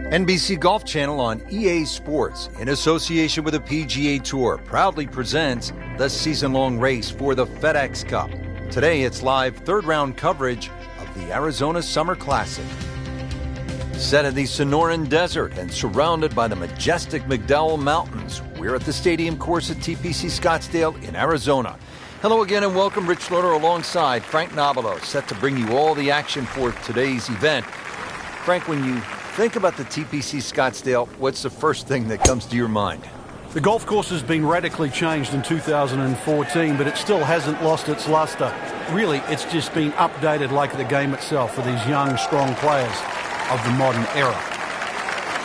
NBC Golf Channel on EA Sports, in association with the PGA Tour, proudly presents the season-long race for the FedEx Cup. Today, it's live third-round coverage of the Arizona Summer Classic. Set in the Sonoran Desert and surrounded by the majestic McDowell Mountains, we're at the stadium course at TPC Scottsdale in Arizona. Hello again and welcome. Rich Loader alongside Frank Nobilo, set to bring you all the action for today's event. Frank, when you think about the TPC Scottsdale, what's the first thing that comes to your mind? The golf course has been radically changed in 2014, but it still hasn't lost its luster. Really, it's just been updated like the game itself for these young, strong players of the modern era.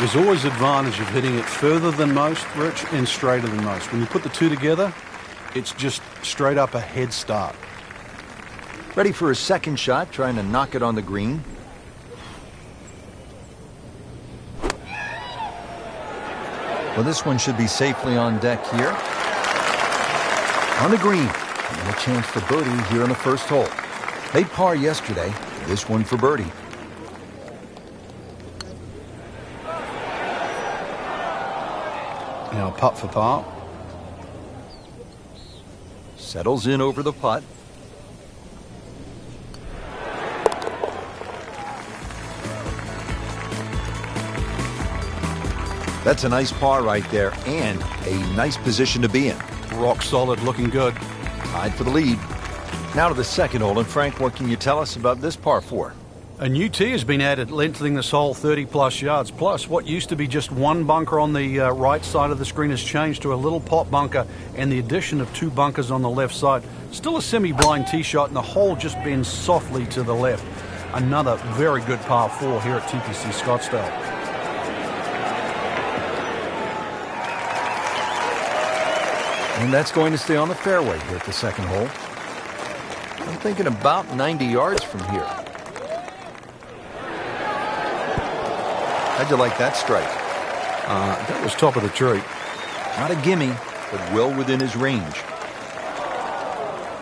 There's always advantage of hitting it further than most, Rich, and straighter than most. When you put the two together, it's just straight up a head start. Ready for a second shot, trying to knock it on the green. Well, this one should be safely on deck here. On the green, and a chance for birdie here on the first hole. Made par yesterday, this one for birdie. Now putt for par. Settles in over the putt. That's a nice par right there, and a nice position to be in. Rock solid, looking good. Tied for the lead. Now to the second hole, and Frank, what can you tell us about this par 4? A new tee has been added, lengthening this hole 30-plus yards. Plus, what used to be just one bunker on the right side of the screen has changed to a little pot bunker, and the addition of 2 bunkers on the left side. Still a semi-blind tee shot, and the hole just bends softly to the left. Another very good par 4 here at TPC Scottsdale. And that's going to stay on the fairway here at the second hole. I'm thinking about 90 yards from here. How'd you like that strike? That was top of the tree. Not a gimme, but well within his range.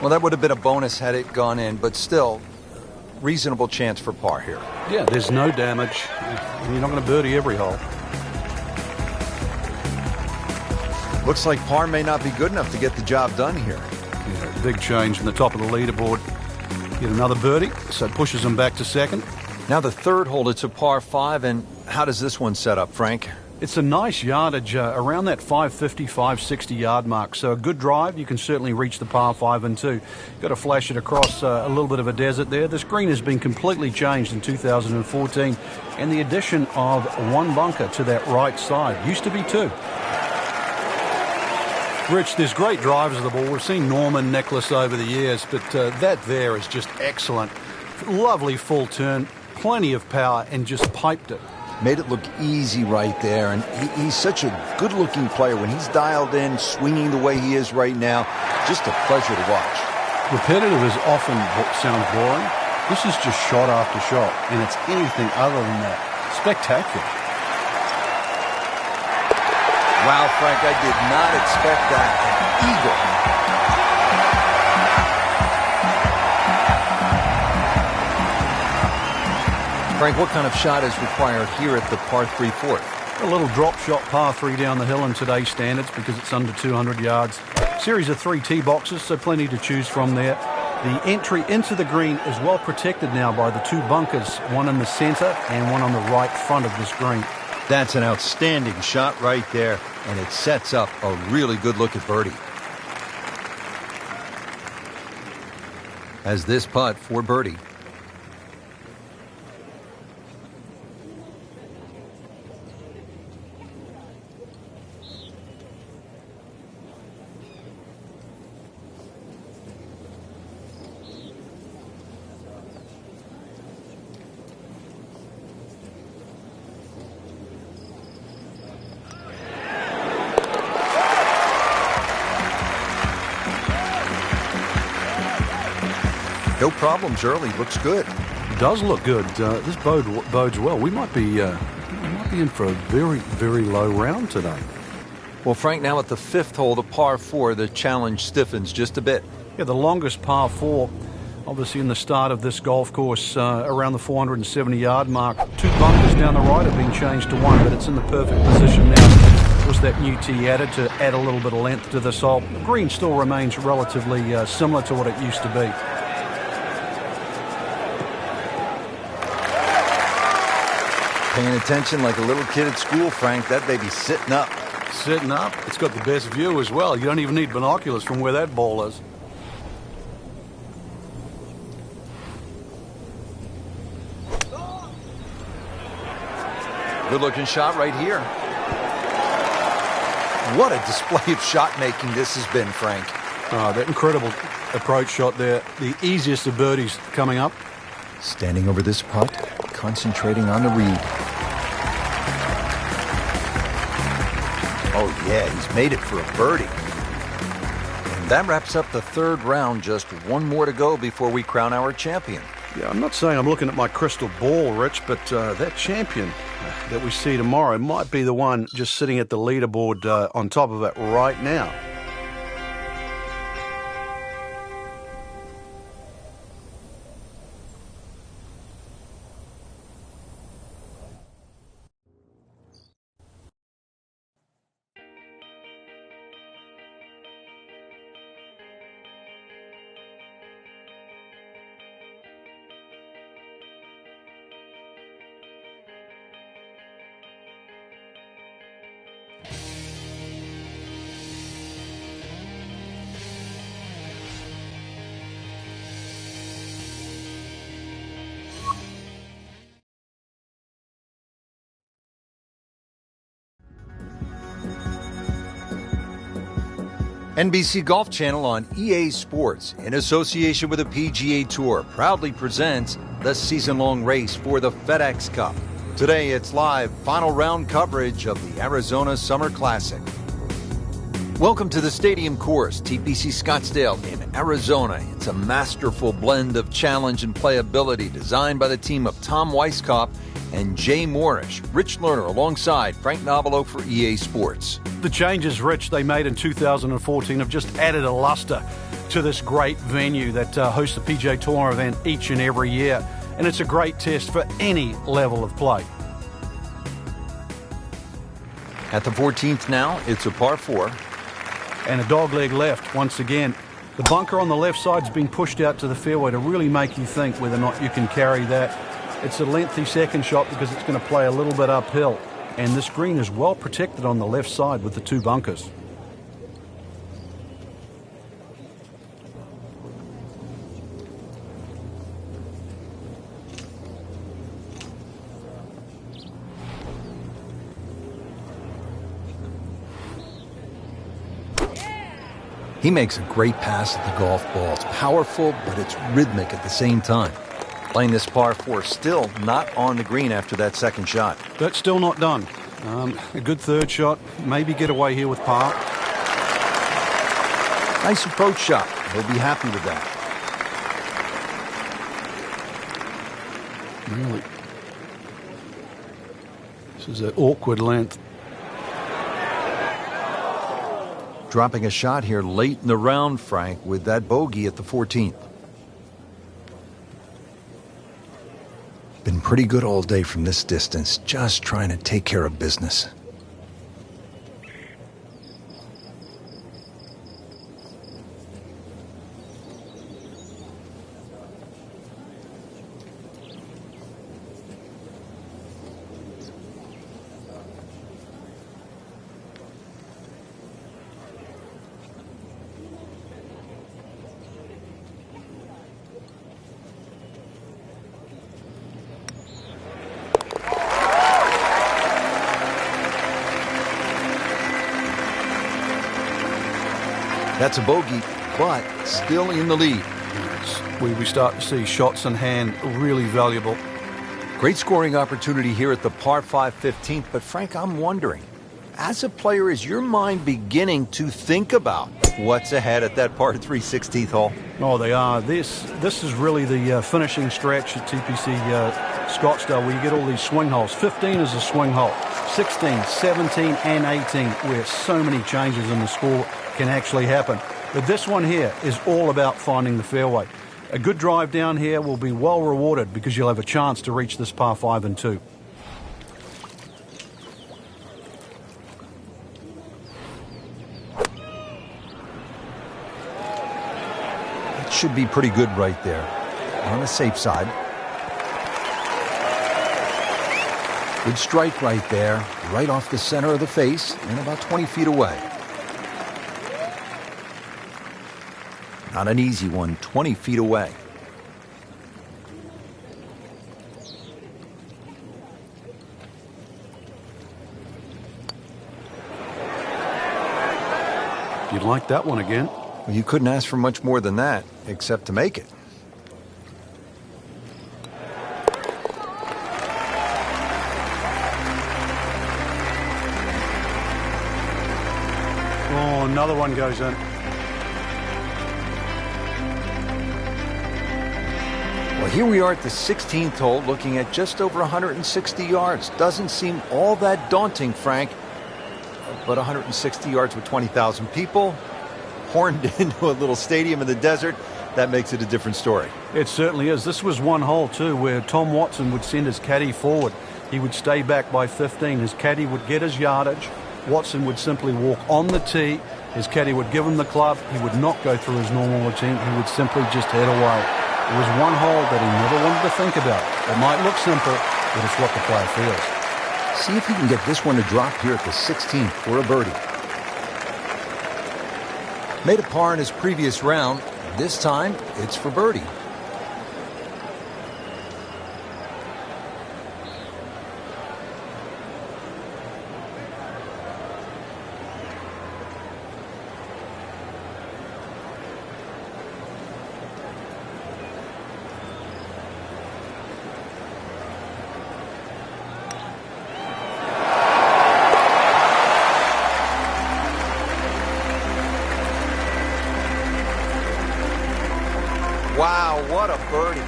Well, that would have been a bonus had it gone in, but still, reasonable chance for par here. Yeah, there's no damage. You're not going to birdie every hole. Looks like par may not be good enough to get the job done here. Yeah, big change in the top of the leaderboard. Get another birdie, so it pushes them back to second. Now the third hole, it's a par 5, and how does this one set up, Frank? It's a nice yardage around that 550, 560 yard mark. So a good drive, you can certainly reach the par 5 and 2. Got to flash it across a little bit of a desert there. This green has been completely changed in 2014, and the addition of 1 bunker to that right side. Used to be 2. Rich, there's great drivers of the ball. We've seen Norman, Nicholas over the years, but that there is just excellent. Lovely full turn, plenty of power, and just piped it. Made it look easy right there, and he's such a good-looking player. When he's dialed in, swinging the way he is right now, just a pleasure to watch. Repetitive is often what sounds boring. This is just shot after shot, and it's anything other than that. Spectacular. Wow, Frank, I did not expect that. An eagle. Frank, what kind of shot is required here at the par 3 4th? A little drop shot par 3 down the hill in today's standards because it's under 200 yards. Series of 3 tee boxes, so plenty to choose from there. The entry into the green is well protected now by the 2 bunkers, one in the center and one on the right front of this green. That's an outstanding shot right there, and it sets up a really good look at birdie. As this putt for birdie. No problems early. Looks good. It does look good. This bodes well. We might be in for a very, very low round today. Well, Frank, now at the 5th hole, the par 4, the challenge stiffens just a bit. Yeah, the longest par 4 Obviously in the start of this golf course, around the 470-yard mark, 2 bunkers down the right have been changed to 1, but it's in the perfect position now. Was that new tee added to add a little bit of length to this hole? The green still remains relatively similar to what it used to be. Paying attention like a little kid at school, Frank. That baby's sitting up. Sitting up. It's got the best view as well. You don't even need binoculars from where that ball is. Good-looking shot right here. What a display of shot making this has been, Frank. Oh, that incredible approach shot there. The easiest of birdies coming up. Standing over this putt, concentrating on the read. Oh, yeah, he's made it for a birdie. And that wraps up the 3rd round. Just 1 more to go before we crown our champion. Yeah, I'm not saying I'm looking at my crystal ball, Rich, but that champion that we see tomorrow might be the one just sitting at the leaderboard on top of it right now. NBC Golf Channel on EA Sports, in association with the PGA Tour, proudly presents the season-long race for the FedEx Cup. Today, it's live final round coverage of the Arizona Summer Classic. Welcome to the Stadium Course, TPC Scottsdale in Arizona. It's a masterful blend of challenge and playability designed by the team of Tom Weisskopf and Jay Moorish. Rich Lerner alongside Frank Novelo for EA Sports. The changes, Rich, they made in 2014 have just added a luster to this great venue that hosts the PGA Tour event each and every year. And it's a great test for any level of play. At the 14th now, it's a par 4. And a dogleg left once again. The bunker on the left side's been pushed out to the fairway to really make you think whether or not you can carry that. It's a lengthy second shot because it's going to play a little bit uphill. And this green is well protected on the left side with the 2 bunkers. He makes a great pass at the golf ball. It's powerful, but it's rhythmic at the same time. Playing this par 4, still not on the green after that second shot. That's still not done. A good 3rd shot. Maybe get away here with par. Nice approach shot. He'll be happy with that. Really. This is an awkward length. Dropping a shot here late in the round, Frank, with that bogey at the 14th. Been pretty good all day from this distance, just trying to take care of business. That's a bogey, but still in the lead. We start to see shots in hand really valuable. Great scoring opportunity here at the par 5 15th, but Frank, I'm wondering, as a player, is your mind beginning to think about what's ahead at that par 3 16th hole? Oh, they are. This is really the finishing stretch at TPC Scottsdale, where you get all these swing holes. 15 is a swing hole. 16, 17, and 18, where so many changes in the score can actually happen. But this one here is all about finding the fairway. A good drive down here will be well rewarded because you'll have a chance to reach this par 5 and 2. It should be pretty good right there. On the safe side. Good strike right there, right off the center of the face and about 20 feet away. Not an easy one, 20 feet away. You'd like that one again. Well, you couldn't ask for much more than that, except to make it. Oh, another one goes in. Well, here we are at the 16th hole, looking at just over 160 yards. Doesn't seem all that daunting, Frank. But 160 yards with 20,000 people, horned into a little stadium in the desert, that makes it a different story. It certainly is. This was one hole, too, where Tom Watson would send his caddy forward. He would stay back by 15. His caddy would get his yardage. Watson would simply walk on the tee. His caddy would give him the club. He would not go through his normal routine. He would simply just head away. It was one hole that he never wanted to think about. It might look simple, but it's what the player feels. See if he can get this one to drop here at the 16th for a birdie. Made a par in his previous round. This time, it's for birdie. Wow, what a birdie.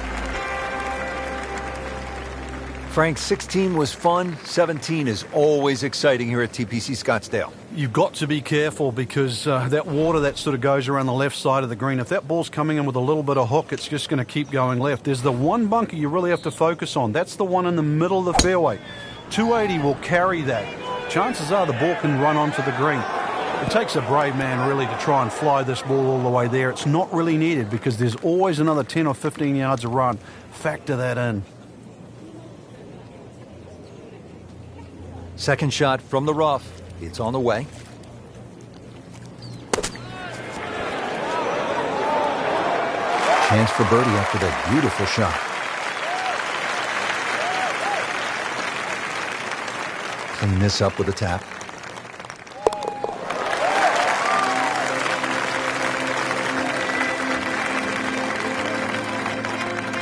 Frank, 16 was fun. 17 is always exciting here at TPC Scottsdale. You've got to be careful because that water that sort of goes around the left side of the green, if that ball's coming in with a little bit of hook, it's just going to keep going left. There's the one bunker you really have to focus on. That's the one in the middle of the fairway. 280 will carry that. Chances are the ball can run onto the green. It takes a brave man really to try and fly this ball all the way there. It's not really needed because there's always another 10 or 15 yards of run. Factor that in. Second shot from the rough. It's on the way. Chance for birdie after that beautiful shot. Clean this up with a tap.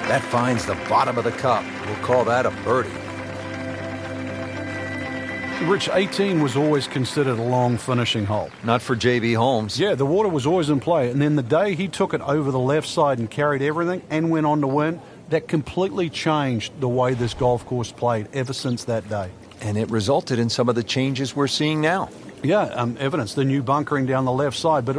That finds the bottom of the cup. We'll call that a birdie. Rich, 18 was always considered a long finishing hole. Not for J.B. Holmes. Yeah, the water was always in play. And then the day he took it over the left side and carried everything and went on to win, that completely changed the way this golf course played ever since that day. And it resulted in some of the changes we're seeing now. Yeah, evidence, the new bunkering down the left side. But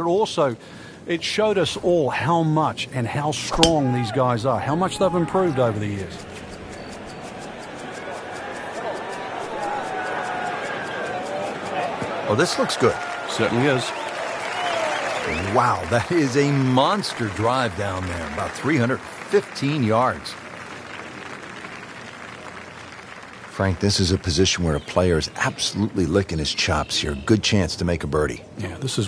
it showed us all how much and how strong these guys are, how much they've improved over the years. Oh, this looks good. Certainly is. Wow, that is a monster drive down there, about 315 yards. Frank, this is a position where a player is absolutely licking his chops here. Good chance to make a birdie. Yeah, this is